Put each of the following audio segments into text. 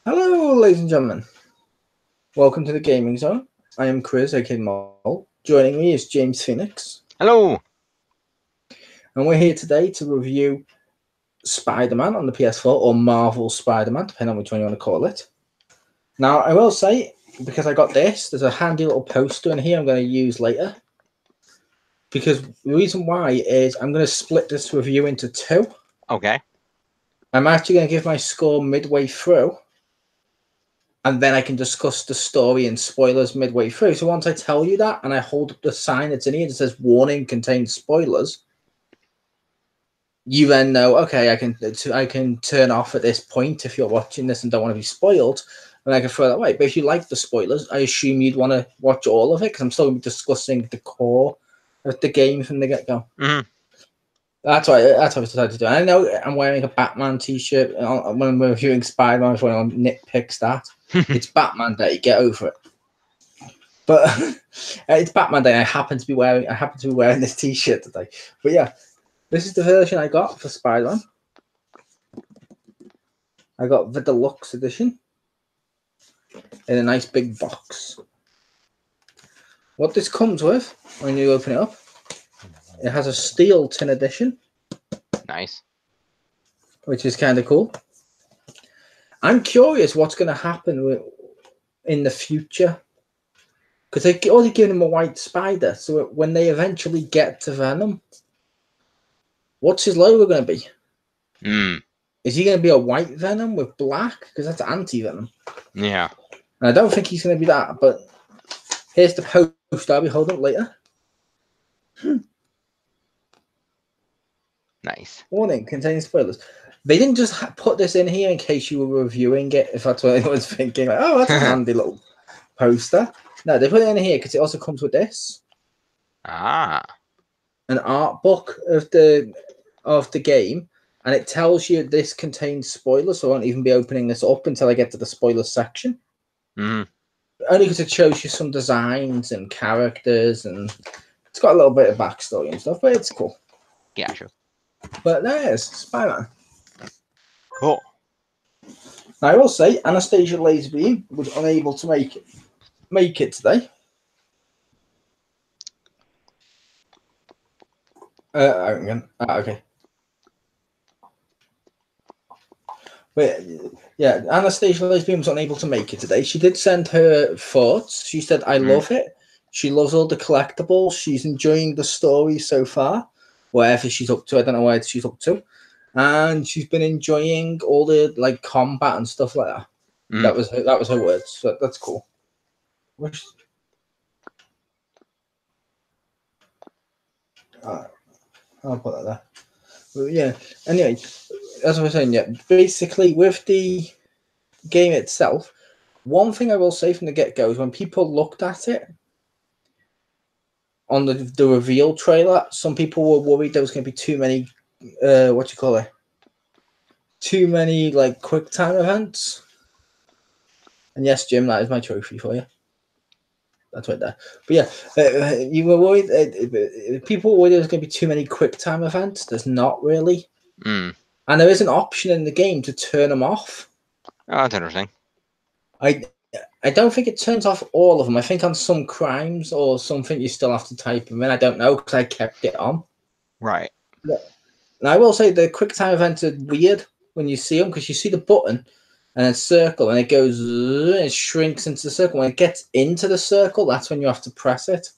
Hello, ladies and gentlemen. Welcome to the Gaming Zone. I am Chriz, aka Mole. Joining me is James Pheonix. Hello. And we're here today to review Spider-Man on the ps4, or Marvel Spider-Man, depending on which one you want to call it. Now, I will say, because I got this, there's a handy little poster in here I'm going to use later. Because the reason why is I'm going to split this review into two. Okay. I'm actually going to give my score midway through, and then I can discuss the story and spoilers midway through. So once I tell you that, and I hold up the sign that's in here that says "Warning: Contains spoilers," you then know, okay, I can turn off at this point if you're watching this and don't want to be spoiled, and I can throw that away. But if you like the spoilers, I assume you'd want to watch all of it because I'm still going to be discussing the core of the game from the get-go. Mm-hmm. That's what I decided to do. I know I'm wearing a Batman t-shirt when we're reviewing Spider-Man. If anyone nitpicks that, it's Batman Day. Get over it. But it's Batman Day. I happen to be wearing this t-shirt today. But yeah, this is the version I got for Spider-Man. I got the deluxe edition in a nice big box. What this comes with when you open it up, it has a steel tin edition. Nice. Which is kind of cool. I'm curious what's going to happen in the future. Because they've already given him a white spider. So when they eventually get to Venom, what's his logo going to be? Is he going to be a white Venom with black? Because that's anti-Venom. Yeah. And I don't think he's going to be that. But here's the post I'll be holding up later. Nice. Warning, containing spoilers. They didn't just put this in here in case you were reviewing it, if that's what anyone's thinking. Like, oh, that's a handy little poster. No, they put it in here because it also comes with this. Ah. An art book of the game, and it tells you this contains spoilers, so I won't even be opening this up until I get to the spoilers section. Mm-hmm. Only because it shows you some designs and characters, and it's got a little bit of backstory and stuff, but it's cool. Yeah, sure. But there's Spider-Man. Cool. Now, I will say, Anastasia Lazerbeam was unable to make it today. Okay. But yeah, Anastasia Lazerbeam was unable to make it today. She did send her thoughts. She said, I love it. She loves all the collectibles. She's enjoying the story so far. Whatever she's up to, I don't know what she's up to. And she's been enjoying all the combat and stuff like that. That was her words. So that's cool. I'll put that there. But yeah. Anyway, as I was saying, yeah, basically with the game itself, one thing I will say from the get-go is when people looked at it on the reveal trailer, some people were worried there was going to be too many too many quick time events. And yes, Jim, that is my trophy for you. That's right there. But yeah, you were worried. People were worried there was going to be too many quick time events. There's not really. And there is an option in the game to turn them off. Oh, that's interesting. I don't think it turns off all of them. I think on some crimes or something you still have to type them in. I don't know because I kept it on. Right. Now I will say the quick time events are weird when you see them because you see the button and then circle and it goes and it shrinks into the circle. When it gets into the circle, that's when you have to press it.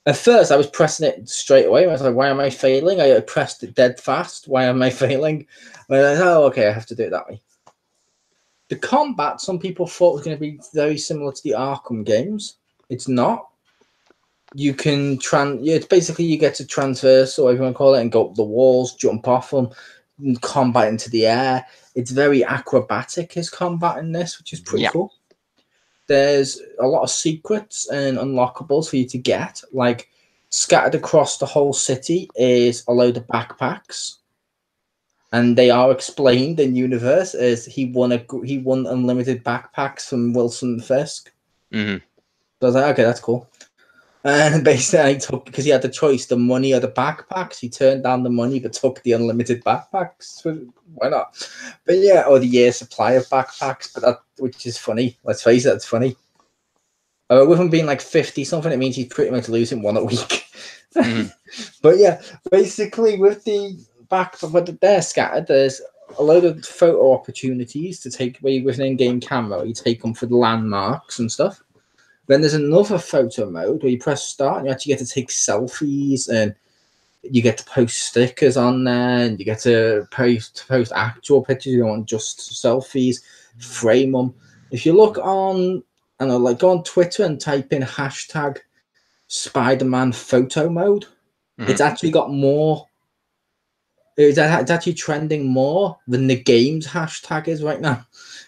At first, I was pressing it straight away. I was like, why am I failing? I pressed it dead fast. Why am I failing? And I was like, oh, okay, I have to do it that way. The combat, some people thought was going to be very similar to the Arkham games. It's not. You can it's basically you get to transverse, or whatever you want to call it, and go up the walls, jump off them, and combat into the air. It's very acrobatic, his combat in this, which is pretty cool. There's a lot of secrets and unlockables for you to get. Like scattered across the whole city is a load of backpacks. And they are explained in universe as he won unlimited backpacks from Wilson Fisk. Mm-hmm. So I was like, okay, that's cool. And basically, I took, because he had the choice, the money or the backpacks. He turned down the money, but took the unlimited backpacks. So why not? But yeah, or the year's supply of backpacks. But that, which is funny. Let's face it, it's funny. With him being like 50 something, it means he's pretty much losing one a week. But yeah, basically with the back, but they're scattered. There's a load of photo opportunities to take away with an in-game camera. You take them for the landmarks and stuff. Then there's another photo mode where you press start and you actually get to take selfies, and you get to post stickers on there, and you get to post actual pictures. You don't want just selfies, frame them. If you look on, and like go on Twitter and type in hashtag Spider-Man photo mode, it's actually got more. It's actually trending more than the game's hashtag is right now.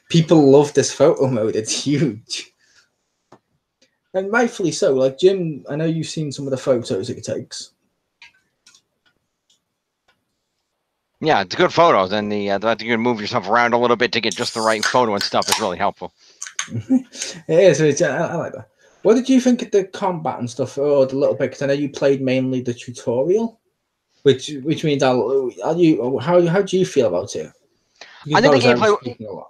People love this photo mode. It's huge. And rightfully so. Like, Jim, I know you've seen some of the photos it takes. Yeah, it's good photos, and the fact that you can move yourself around a little bit to get just the right photo and stuff is really helpful. It is. I like that. What did you think of the combat and stuff, or the little bit? Because I know you played mainly the tutorial, which means how do you feel about it? I think the gameplay.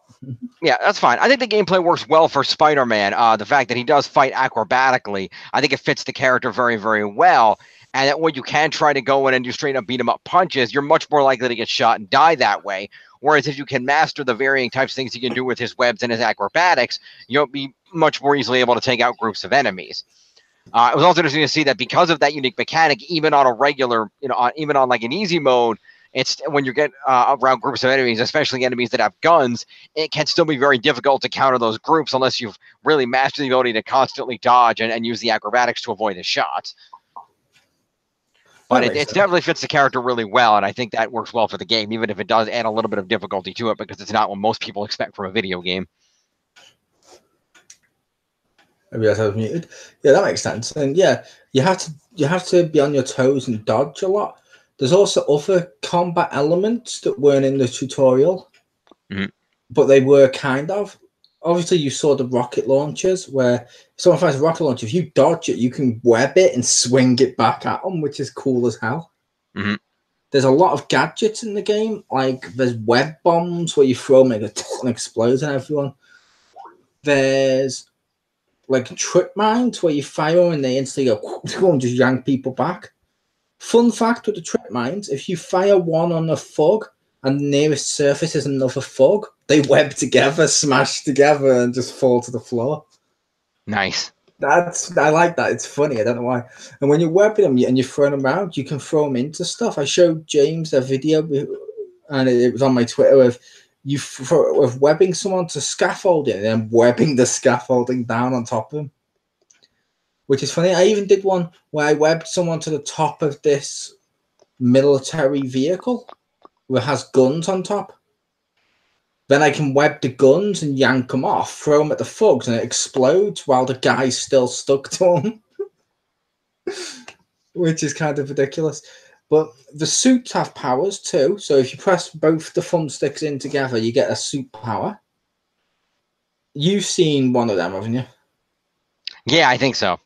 Yeah, that's fine. I think the gameplay works well for Spider-Man. The fact that he does fight acrobatically, I think it fits the character very, very well. And that when you can try to go in and do straight up beat 'em up punches, you're much more likely to get shot and die that way. Whereas if you can master the varying types of things he can do with his webs and his acrobatics, you'll be much more easily able to take out groups of enemies. It was also interesting to see that because of that unique mechanic, even on a regular, even on like an easy mode, it's when you get around groups of enemies, especially enemies that have guns, it can still be very difficult to counter those groups unless you've really mastered the ability to constantly dodge and use the acrobatics to avoid the shots. But it definitely fits the character really well, and I think that works well for the game, even if it does add a little bit of difficulty to it, because it's not what most people expect from a video game. Maybe I was muted. Yeah, that makes sense. And yeah, you have to be on your toes and dodge a lot. There's also other combat elements that weren't in the tutorial, but they were kind of. Obviously, you saw the rocket launchers, where if someone finds a rocket launcher, if you dodge it, you can web it and swing it back at them, which is cool as hell. There's a lot of gadgets in the game, like there's web bombs where you throw them and explodes on everyone. There's like trip mines where you fire them and they instantly go and just yank people back. Fun fact with the trip mines, if you fire one on a fog and the nearest surface is another fog, they web together, smash together, and just fall to the floor. Nice. I like that. It's funny. I don't know why. And when you're webbing them and you're throwing them around, you can throw them into stuff. I showed James a video, and it was on my Twitter of with webbing someone to scaffolding and then webbing the scaffolding down on top of them, which is funny. I even did one where I webbed someone to the top of this military vehicle that has guns on top. Then I can web the guns and yank them off, throw them at the thugs, and it explodes while the guy's still stuck to them. Which is kind of ridiculous. But the suits have powers too. So if you press both the thumbsticks in together, you get a suit power. You've seen one of them, haven't you? Yeah, I think so.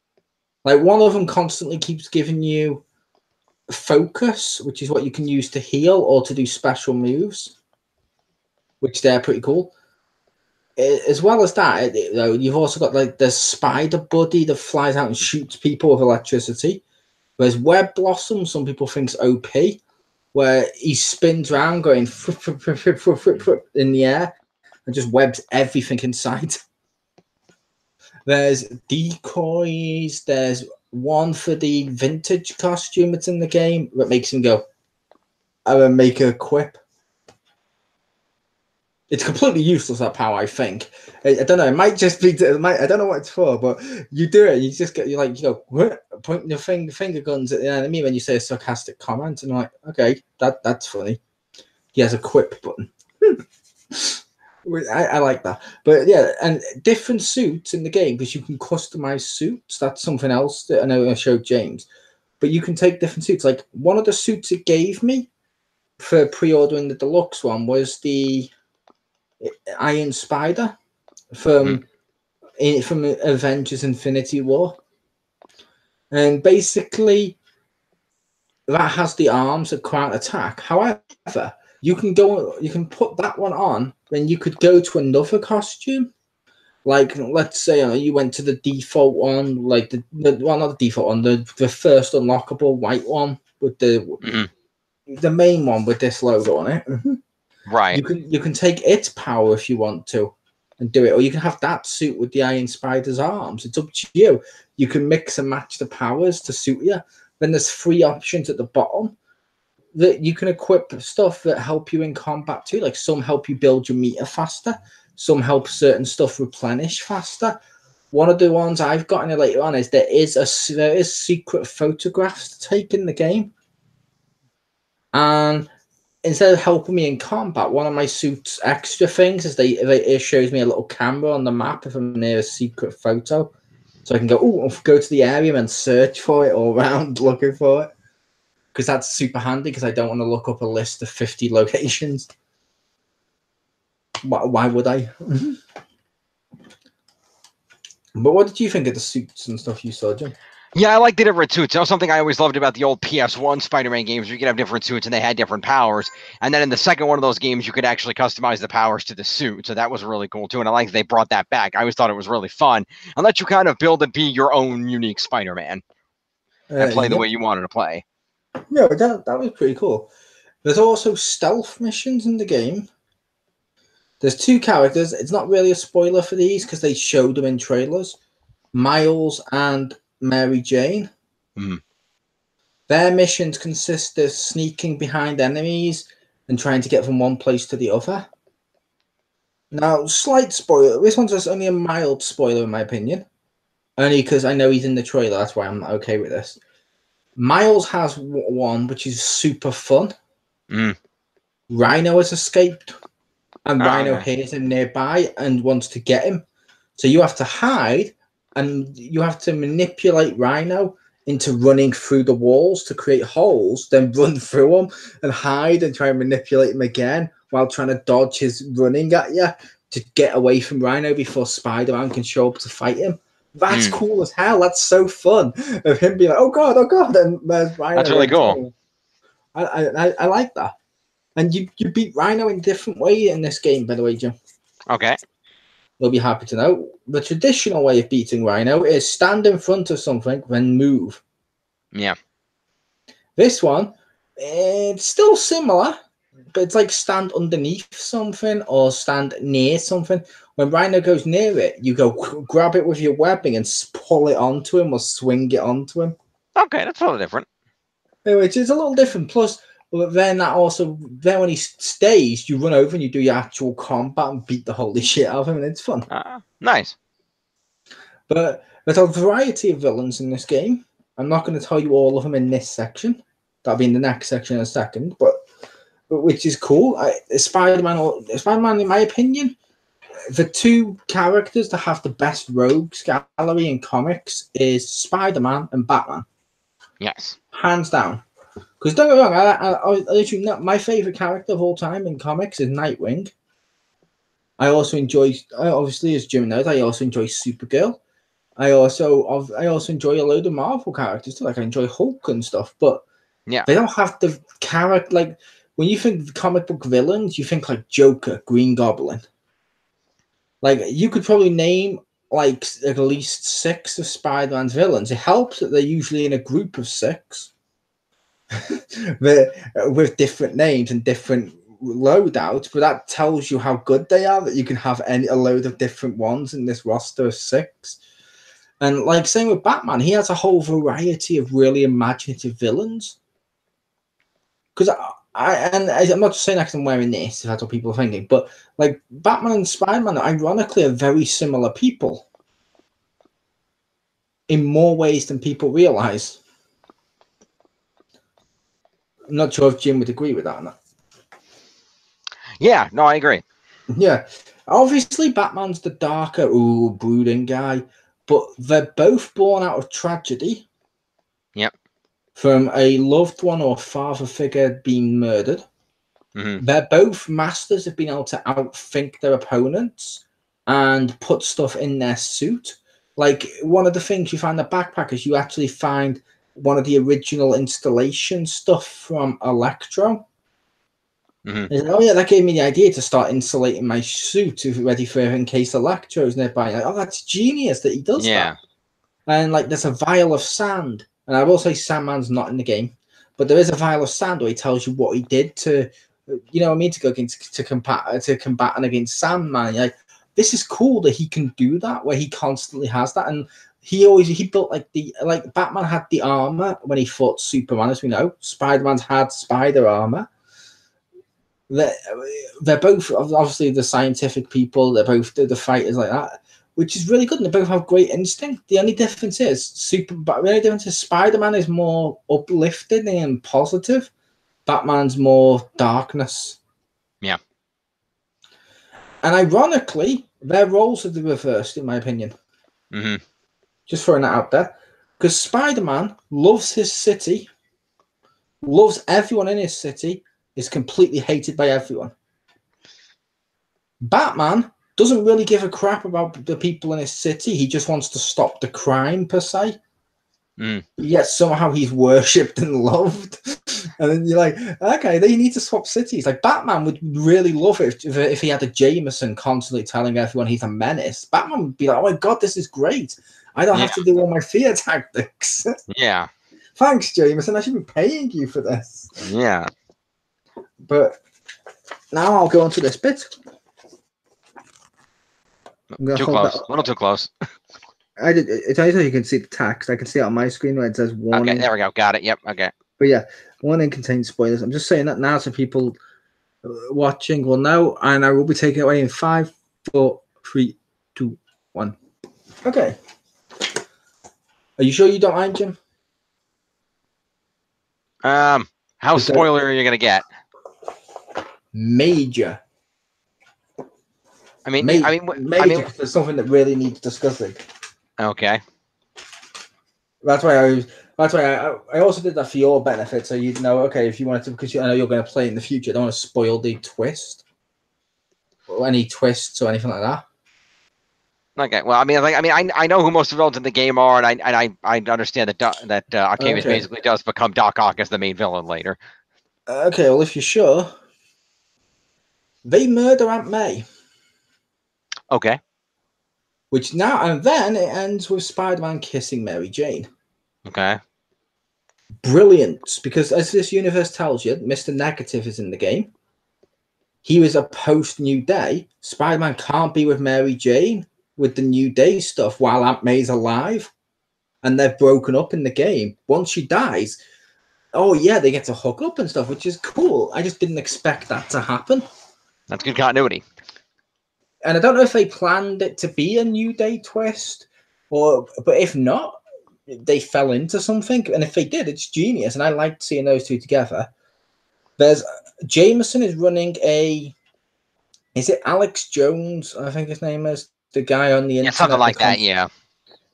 Like, one of them constantly keeps giving you focus, which is what you can use to heal or to do special moves, which they're pretty cool. As well as that, though, you've also got like the spider buddy that flies out and shoots people with electricity. There's Web Blossom, some people think's OP, where he spins around going in the air and just webs everything inside. There's decoys. There's one for the vintage costume that's in the game that makes him go and make a quip. It's completely useless, that power, I think. I don't know. It might just be. I don't know what it's for, but you do it. You just you go pointing your finger guns at the enemy when you say a sarcastic comment, and I'm like, okay, that's funny. He has a quip button. I like that. But yeah, and different suits in the game because you can customize suits. That's something else that I know I showed James. But you can take different suits. Like, one of the suits it gave me for pre-ordering the deluxe one was the Iron Spider from Avengers Infinity War. And basically, that has the arms that can't attack. However, you can put that one on, then you could go to another costume. Like, let's say you went to the default one, like well, not the default one, the first unlockable white one with the main one with this logo on it. Right. You can take its power if you want to and do it, or you can have that suit with the Iron Spider's arms. It's up to you. You can mix and match the powers to suit you. Then there's 3 options at the bottom that you can equip stuff that help you in combat too. Like some help you build your meter faster, some help certain stuff replenish faster. One of the ones I've gotten later on is there is secret photographs to take in the game, and instead of helping me in combat, one of my suit's extra things is it shows me a little camera on the map if I'm near a secret photo, so I can go to the area and search for it all around looking for it. Because that's super handy, because I don't want to look up a list of 50 locations. Why would I? But what did you think of the suits and stuff you saw, Jim? Yeah, I like the different suits. That was something I always loved about the old PS1 Spider-Man games, where you could have different suits and they had different powers. And then in the second one of those games, you could actually customize the powers to the suit. So that was really cool too. And I like they brought that back. I always thought it was really fun and let you kind of build and be your own unique Spider-Man and play the way you wanted to play. Yeah, that was pretty cool. There's also stealth missions in the game. There's 2 characters. It's not really a spoiler for these because they showed them in trailers. Miles and Mary Jane. Their missions consist of sneaking behind enemies and trying to get from one place to the other. Now, slight spoiler. This one's just only a mild spoiler in my opinion. Only because I know he's in the trailer. That's why I'm okay with this. Miles has one which is super fun. Rhino has escaped, and Rhino hears him nearby and wants to get him. So you have to hide, and you have to manipulate Rhino into running through the walls to create holes, then run through them and hide and try and manipulate him again while trying to dodge his running at you to get away from Rhino before Spider-Man can show up to fight him. That's cool as hell. That's so fun of him being like, oh god, and there's Rhino. That's really cool. I like that. And you beat Rhino in a different way in this game, by the way, Jim. Okay. You'll be happy to know. The traditional way of beating Rhino is stand in front of something, then move. Yeah. This one, it's still similar, but it's like stand underneath something or stand near something. When Rhino goes near it, you go grab it with your webbing and pull it onto him or swing it onto him. Okay, that's a little different. Which is a little different. Plus, then when he stays, you run over and you do your actual combat and beat the holy shit out of him, and it's fun. Nice. But there's a variety of villains in this game. I'm not going to tell you all of them in this section. That'll be in the next section in a second, but which is cool. Spider-Man, in my opinion, the 2 characters to have the best rogues gallery in comics is Spider-Man and Batman. Yes. Hands down. Because don't get me wrong, I literally know my favorite character of all time in comics is Nightwing. I also enjoy, obviously, as Jim knows, I also enjoy Supergirl. I also enjoy a load of Marvel characters too. Like I enjoy Hulk and stuff, but yeah, they don't have the character. Like when you think comic book villains, you think like Joker, Green Goblin. Like you could probably name like at least 6 of Spider-Man's villains. It helps that they're usually in a group of 6, with different names and different loadouts. But that tells you how good they are. That you can have a load of different ones in this roster of 6. And like same with Batman, he has a whole variety of really imaginative villains. Because I'm not just saying that because I'm wearing this, if that's what people are thinking, but like Batman and Spider-Man, ironically, are very similar people in more ways than people realize. I'm not sure if Jim would agree with that or not. Yeah, no, I agree. Yeah. Obviously, Batman's the darker, brooding guy, but they're both born out of tragedy. Yep. From a loved one or father figure being murdered. Mm-hmm. They're both masters of being able to outthink their opponents and put stuff in their suit. Like, one of the things you find in the backpack is you actually find one of the original installation stuff from Electro. Mm-hmm. Oh yeah, that gave me the idea to start insulating my suit ready for in case Electro's nearby. Like, oh, that's genius that he does that. And like, there's a vial of sand, and I will say Sandman's not in the game, but there is a vial of sand where he tells you what he did to, you know what I mean, to go against to combat and against Sandman. Like, this is cool that he can do that, where he constantly has that, and he built like Batman had the armor when he fought Superman, as we know. Spider-Man's had spider armor. They're both obviously the scientific people. They're both the fighters like that, which is really good. And they both have great instinct. The only difference is Spider-Man is more uplifting and positive. Batman's more darkness. Yeah. And ironically, their roles are the reversed, in my opinion. Mm-hmm. Just throwing that out there, because Spider-Man loves his city, loves everyone in his city, is completely hated by everyone. Batman doesn't really give a crap about the people in his city. He just wants to stop the crime, per se. Yet somehow he's worshipped and loved. And then you're like, okay, they need to swap cities. Like, Batman would really love it if he had a Jameson constantly telling everyone he's a menace. Batman would be like, oh my God, this is great. I don't have to do all my fear tactics. Yeah. Thanks, Jameson. I should be paying you for this. Yeah. But now I'll go on to this bit. Too close. A little too close. It's only so you can see the text. I can see it on my screen where it says warning. Okay, there we go. Got it. Yep. Okay. But yeah, warning contains spoilers. I'm just saying that now so people watching will know, and I will be taking it away in 5, 4, 3, 2, 1. Okay. Are you sure you don't mind, Jim? How spoiler are you gonna get? Major. I mean, major. There's something that really needs discussing. Okay. That's why I also did that for your benefit, so you'd know. Okay, if you wanted to, because I know you're going to play in the future. I don't want to spoil the twist or any twists or anything like that. Okay. Well, I know who most of the villains in the game are, and I understand that Octavius basically does become Doc Ock as the main villain later. Okay. Well, if you're sure, they murder Aunt May. Okay. Which now and then it ends with Spider-Man kissing Mary Jane. Okay. Brilliant, because as this universe tells you, Mr. Negative is in the game. He was a post-New Day. Spider-Man can't be with Mary Jane with the New Day stuff while Aunt May's alive. And they're broken up in the game. Once she dies, oh yeah, they get to hook up and stuff, which is cool. I just didn't expect that to happen. That's good continuity. And I don't know if they planned it to be a New Day twist, but if not, they fell into something. And if they did, it's genius. And I liked seeing those two together. There's Jameson is running is it Alex Jones? I think his name is the guy on the internet. Yeah, something like that. Yeah.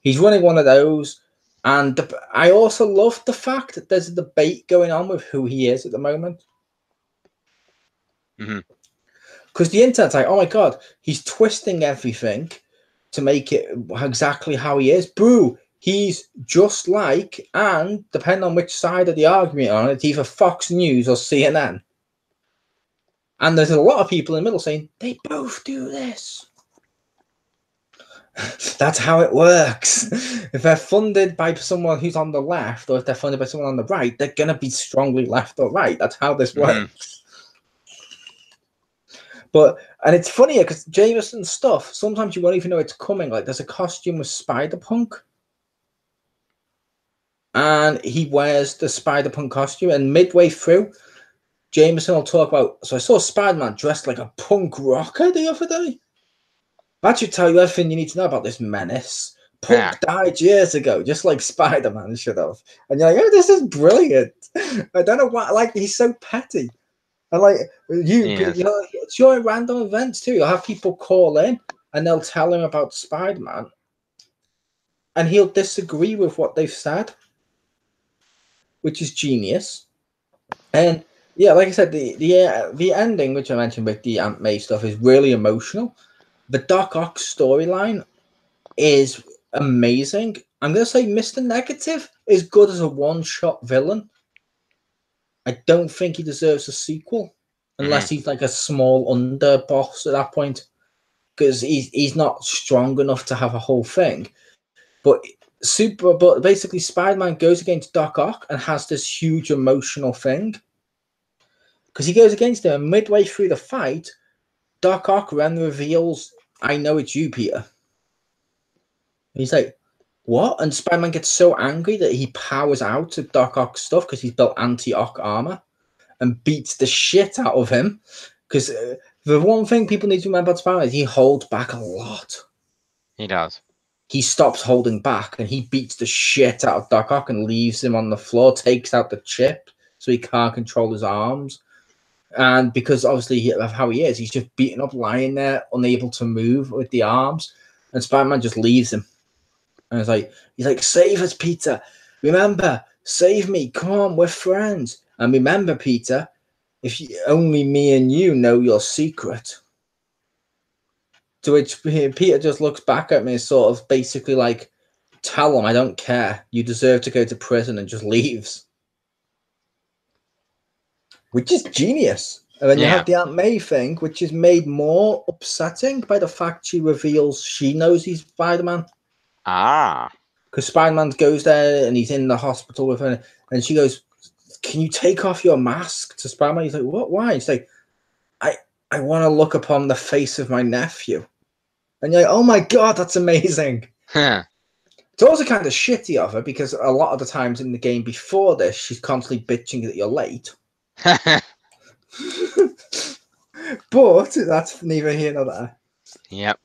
He's running one of those. And I also love the fact that there's a debate going on with who he is at the moment. Mm-hmm. Because the internet's like, oh my God, he's twisting everything to make it exactly how he is. Boo, he's just like, and depending on which side of the argument on, it's either Fox News or CNN. And there's a lot of people in the middle saying, they both do this. That's how it works. If they're funded by someone who's on the left, or if they're funded by someone on the right, they're going to be strongly left or right. That's how this works. And it's funny because Jameson stuff, sometimes you won't even know it's coming. Like, there's a costume with Spider-Punk. And he wears the Spider-Punk costume. And midway through, Jameson will talk about, so I saw Spider-Man dressed like a punk rocker the other day. That should tell you everything you need to know about this menace. Punk died years ago, just like Spider-Man should have. And you're like, oh, this is brilliant. I don't know why, like, he's so petty. And like it's your random events too. You'll have people call in and they'll tell him about Spider-Man, and he'll disagree with what they've said, which is genius. And yeah, like I said, the ending, which I mentioned with the Aunt May stuff, is really emotional. The Doc Ock storyline is amazing. I'm gonna say Mr. Negative is good as a one-shot villain. I don't think he deserves a sequel unless he's like a small underboss at that point, because he's not strong enough to have a whole thing. But basically, Spider-Man goes against Doc Ock and has this huge emotional thing because he goes against him, and midway through the fight, Doc Ock then reveals, "I know it's you, Peter." He's like, "What?" And Spider-Man gets so angry that he powers out of Doc Ock's stuff because he's built anti-Ock armor and beats the shit out of him. Because the one thing people need to remember about Spider-Man is he holds back a lot. He does. He stops holding back and he beats the shit out of Doc Ock and leaves him on the floor, takes out the chip so he can't control his arms. And because obviously of how he is, he's just beaten up, lying there, unable to move with the arms. And Spider-Man just leaves him. And he's like, "Save us, Peter. Remember, save me. Come on, we're friends. And remember, Peter, if only me and you know your secret." To which Peter just looks back at me and sort of basically like, "Tell him I don't care. You deserve to go to prison," and just leaves. Which is genius. And then you have the Aunt May thing, which is made more upsetting by the fact she reveals she knows he's Spider-Man. Because Spider-Man goes there and he's in the hospital with her, and she goes, "Can you take off your mask?" to Spider-Man. He's like, "What? Why?" He's like, I want to look upon the face of my nephew." And you're like, "Oh my god, that's amazing." It's also kind of shitty of her because a lot of the times in the game before this, she's constantly bitching that you're late. But that's neither here nor there. Yep.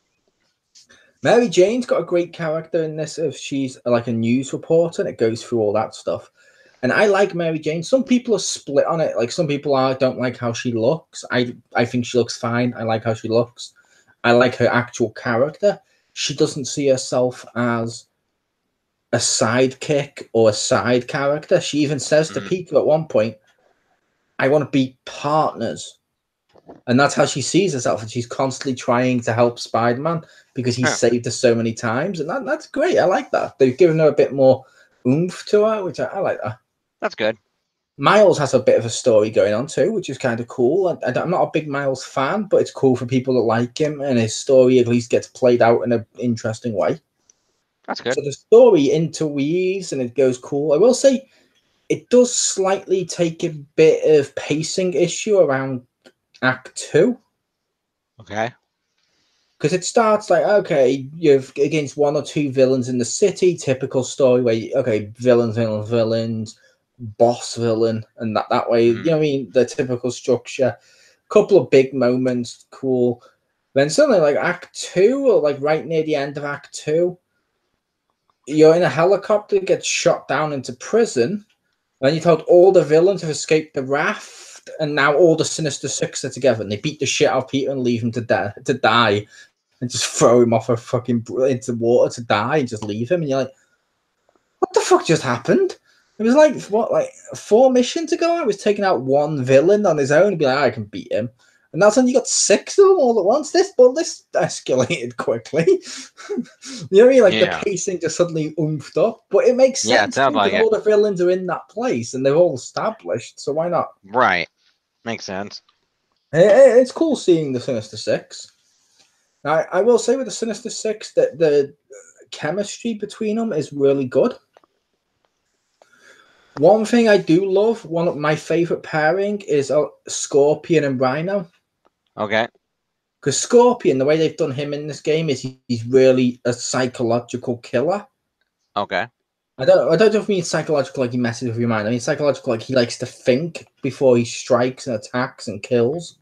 Mary Jane's got a great character in this. If she's like a news reporter, and it goes through all that stuff. And I like Mary Jane. Some people are split on it. Like some people don't like how she looks. I think she looks fine. I like how she looks. I like her actual character. She doesn't see herself as a sidekick or a side character. She even says to Peter at one point, "I want to be partners." And that's how she sees herself. And she's constantly trying to help Spider-Man because he's saved her so many times. And that's great. I like that. They've given her a bit more oomph to her, which I like that. That's good. Miles has a bit of a story going on too, which is kind of cool. I'm not a big Miles fan, but it's cool for people that like him, and his story at least gets played out in an interesting way. That's good. So the story interweaves and it goes cool. I will say it does slightly take a bit of pacing issue around Act 2. Okay. Because it starts like, okay, you're against one or two villains in the city, typical story where, villains, boss villain, and that way, you know what I mean? The typical structure. Couple of big moments, cool. Then suddenly, like Act 2, or like right near the end of Act 2, you're in a helicopter, get shot down into prison, and you're told all the villains have escaped the raft, and now all the Sinister Six are together, and they beat the shit out of Peter and leave him to die, and just throw him off into water to die, and just leave him, and you're like, what the fuck just happened? It was like, what, 4 missions ago? I was taking out one villain on his own and be like, I can beat him. And that's when you got 6 of them all at once. This escalated quickly. You know what I mean? Like the pacing just suddenly oomphed up. But it makes sense because all the villains are in that place and they're all established. So why not? Right. Makes sense. It's cool seeing the Sinister Six. Now, I will say with the Sinister Six that the chemistry between them is really good. One thing I do love, one of my favorite pairing is Scorpion and Rhino. Okay. Because Scorpion, the way they've done him in this game is he's really a psychological killer. Okay. I don't mean psychological like he messes with your mind. I mean psychological like he likes to think before he strikes and attacks and kills.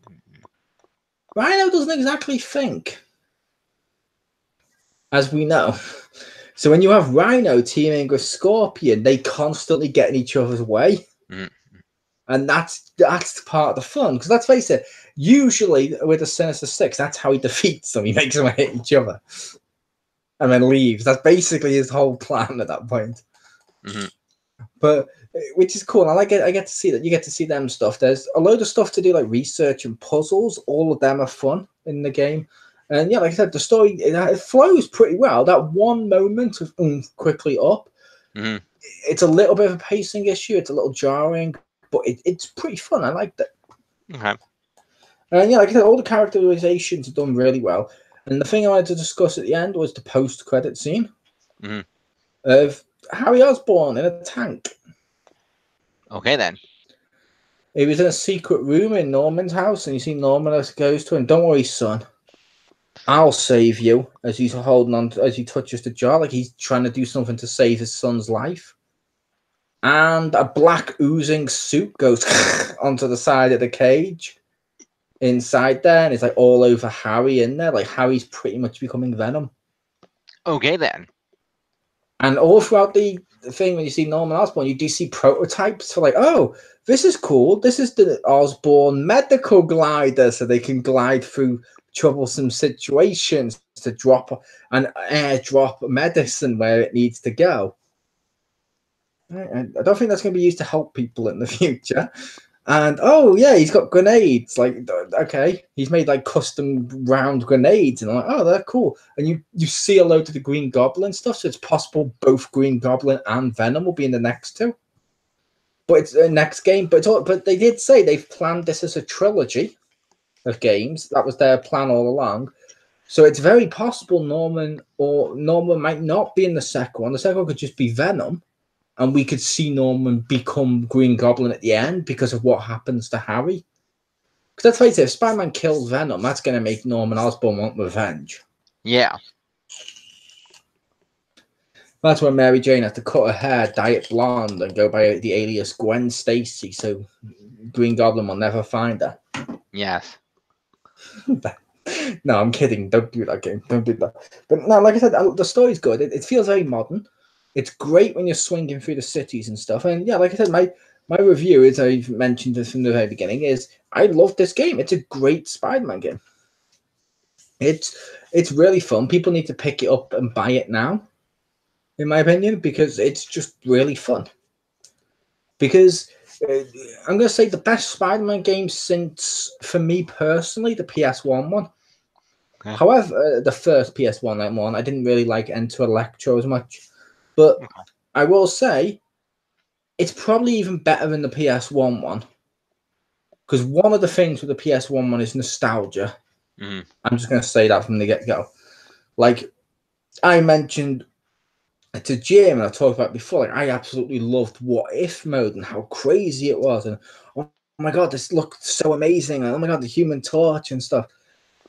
Rhino doesn't exactly think, as we know. So when you have Rhino teaming with Scorpion, they constantly get in each other's way. And that's part of the fun. Because let's face it, usually with the Sinister Six, that's how he defeats them. He makes them hit each other. And then leaves. That's basically his whole plan at that point. But which is cool. I get to see that. You get to see them stuff. There's a load of stuff to do, like research and puzzles. All of them are fun in the game. And yeah, like I said, the story it flows pretty well. That one moment of quickly up, it's a little bit of a pacing issue. It's a little jarring, but it's pretty fun. I liked it. Okay. And yeah, like I said, all the characterizations are done really well. And the thing I wanted to discuss at the end was the post-credit scene of Harry Osborn in a tank. Okay, then. He was in a secret room in Norman's house, and you see Norman goes to him, "Don't worry, son. I'll save you," as he's holding on, as he touches the jar, like he's trying to do something to save his son's life. And a black oozing suit goes onto the side of the cage inside there, and it's like all over Harry in there. Like Harry's pretty much becoming Venom. Okay, then. And all throughout the thing, when you see Norman Osborn, you do see prototypes for like, oh, this is cool. This is the Osborn medical glider, so they can glide through troublesome situations to drop and airdrop medicine where it needs to go. I don't think that's going to be used to help people in the future. And oh yeah, he's got grenades. Like okay, he's made like custom round grenades, and I'm like, oh, they're cool. And you see a load of the Green Goblin stuff, so it's possible both Green Goblin and Venom will be in the next two. But it's a next game. But they did say they've planned this as a trilogy of games. That was their plan all along. So it's very possible Norman might not be in the second one. The second one could just be Venom. And we could see Norman become Green Goblin at the end because of what happens to Harry. Because let's face it, if Spider-Man kills Venom, that's going to make Norman Osborn want revenge. Yeah. That's when Mary Jane had to cut her hair, dye it blonde, and go by the alias Gwen Stacy, so Green Goblin will never find her. Yes. No, I'm kidding. Don't do that game. Don't do that. But no, like I said, the story's good. It feels very modern. It's great when you're swinging through the cities and stuff. And yeah, like I said, my review, as I've mentioned from the very beginning, is I love this game. It's a great Spider-Man game. It's really fun. People need to pick it up and buy it now, in my opinion, because it's just really fun. Because I'm going to say the best Spider-Man game since, for me personally, the PS1 one. Okay. However, the first PS1 one, I didn't really like Enter Electro as much. But I will say, it's probably even better than the PS1 one. Because one of the things with the PS1 one is nostalgia. I'm just going to say that from the get-go. Like, I mentioned to Jim, and I talked about before, like, I absolutely loved What If mode and how crazy it was. And, oh my God, this looked so amazing. And, oh my God, the Human Torch and stuff.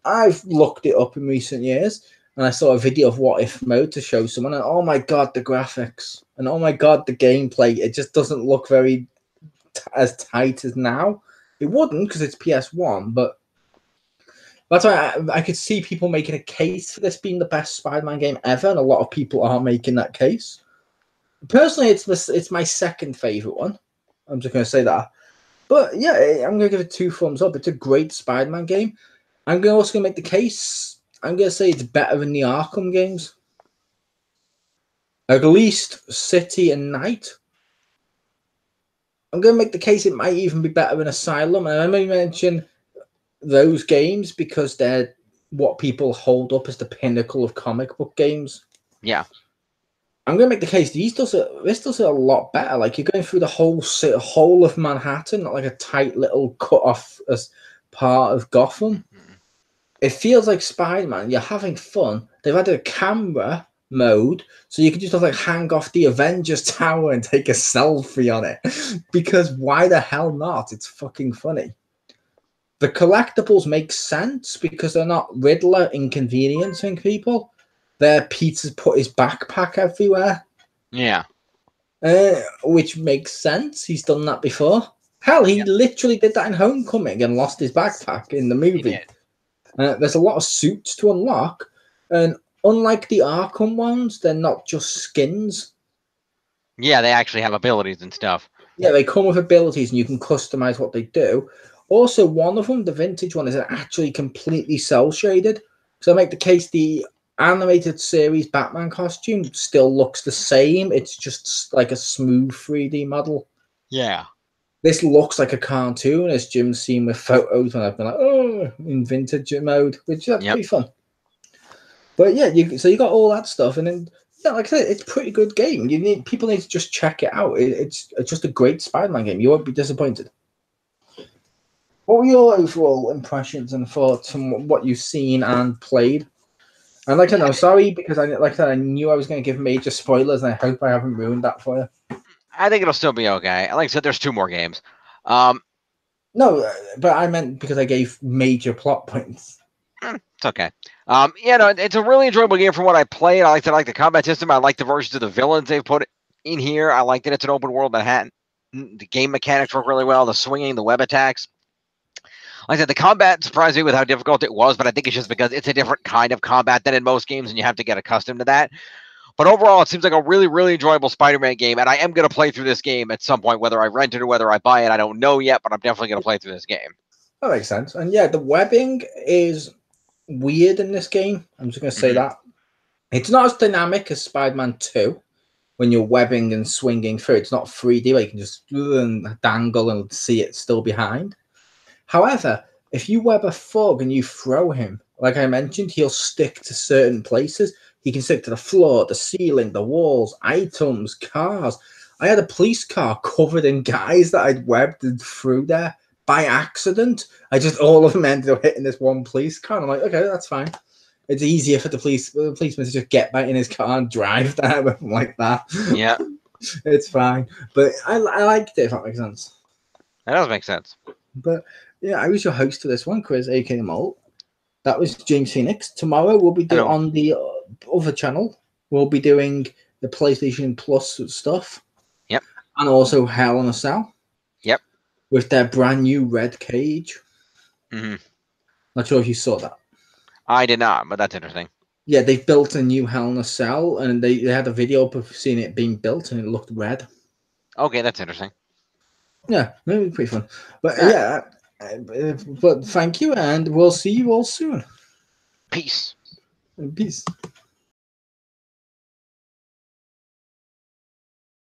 I've looked it up in recent years. And I saw a video of What If mode to show someone, and oh my God, the graphics, and oh my God, the gameplay. It just doesn't look very as tight as now. It wouldn't because it's PS1, but that's why I could see people making a case for this being the best Spider-Man game ever, and a lot of people are making that case. Personally, it's my second favorite one. I'm just going to say that. But yeah, I'm going to give it 2 thumbs up. It's a great Spider-Man game. I'm also going to make the case. I'm going to say it's better than the Arkham games. At least City and Night. I'm going to make the case it might even be better than Asylum. And I may mention those games because they're what people hold up as the pinnacle of comic book games. Yeah. I'm going to make the case this does it a lot better. Like, you're going through the whole of Manhattan, not like a tight little cut off as part of Gotham. It feels like Spider-Man. You're having fun. They've added a camera mode, so you can just like hang off the Avengers Tower and take a selfie on it. Because why the hell not? It's fucking funny. The collectibles make sense because they're not Riddler inconveniencing people. They're Peter's put his backpack everywhere. Yeah. Which makes sense. He's done that before. Hell, he literally did that in Homecoming and lost his backpack in the movie. There's a lot of suits to unlock, and unlike the Arkham ones, they're not just skins. Yeah, they actually have abilities and stuff. Yeah, they come with abilities, and you can customize what they do. Also, one of them, the vintage one, is actually completely cel-shaded. So I make the case the animated series Batman costume still looks the same. It's just like a smooth 3D model. Yeah. This looks like a cartoon, as Jim's seen with photos when I've been like, oh, in vintage mode, which that's pretty fun. But yeah, so you got all that stuff, and then yeah, like I said, it's a pretty good game. People need to just check it out. It's just a great Spider-Man game. You won't be disappointed. What were your overall impressions and thoughts from what you've seen and played? And like I know, sorry because I knew I was going to give major spoilers, and I hope I haven't ruined that for you. I think it'll still be okay. Like I said, there's 2 more games. No, but I meant because I gave major plot points. It's okay. It's a really enjoyable game from what I played. I like the combat system. I like the versions of the villains they've put in here. I like that it's an open world Manhattan. The game mechanics work really well. The swinging, the web attacks. Like I said, the combat surprised me with how difficult it was, but I think it's just because it's a different kind of combat than in most games, and you have to get accustomed to that. But overall, it seems like a really, really enjoyable Spider-Man game, and I am going to play through this game at some point, whether I rent it or whether I buy it. I don't know yet, but I'm definitely going to play through this game. That makes sense. And yeah, the webbing is weird in this game. I'm just going to say that. It's not as dynamic as Spider-Man 2 when you're webbing and swinging through. It's not 3D where you can just dangle and see it still behind. However, if you web a thug and you throw him, like I mentioned, he'll stick to certain places. He can stick to the floor, the ceiling, the walls, items, cars. I had a police car covered in guys that I'd webbed and threw there by accident. All of them ended up hitting this one police car. And I'm like, okay, that's fine. It's easier for the policeman to just get back in his car and drive there with him like that. Yeah. It's fine. But I liked it, if that makes sense. That does make sense. But yeah, I was your host for this one, Chriz, aka Mole. That was James Pheonix. Tomorrow we'll be doing on the other channel. We'll be doing the PlayStation Plus stuff. Yep. And also Hell in a Cell. Yep. With their brand new red cage. Mm-hmm. Not sure if you saw that. I did not, but that's interesting. Yeah, they've built a new Hell in a Cell, and they had a video of seeing it being built, and it looked red. Okay, that's interesting. Yeah, maybe pretty fun. But yeah, but thank you, and we'll see you all soon. Peace. Peace.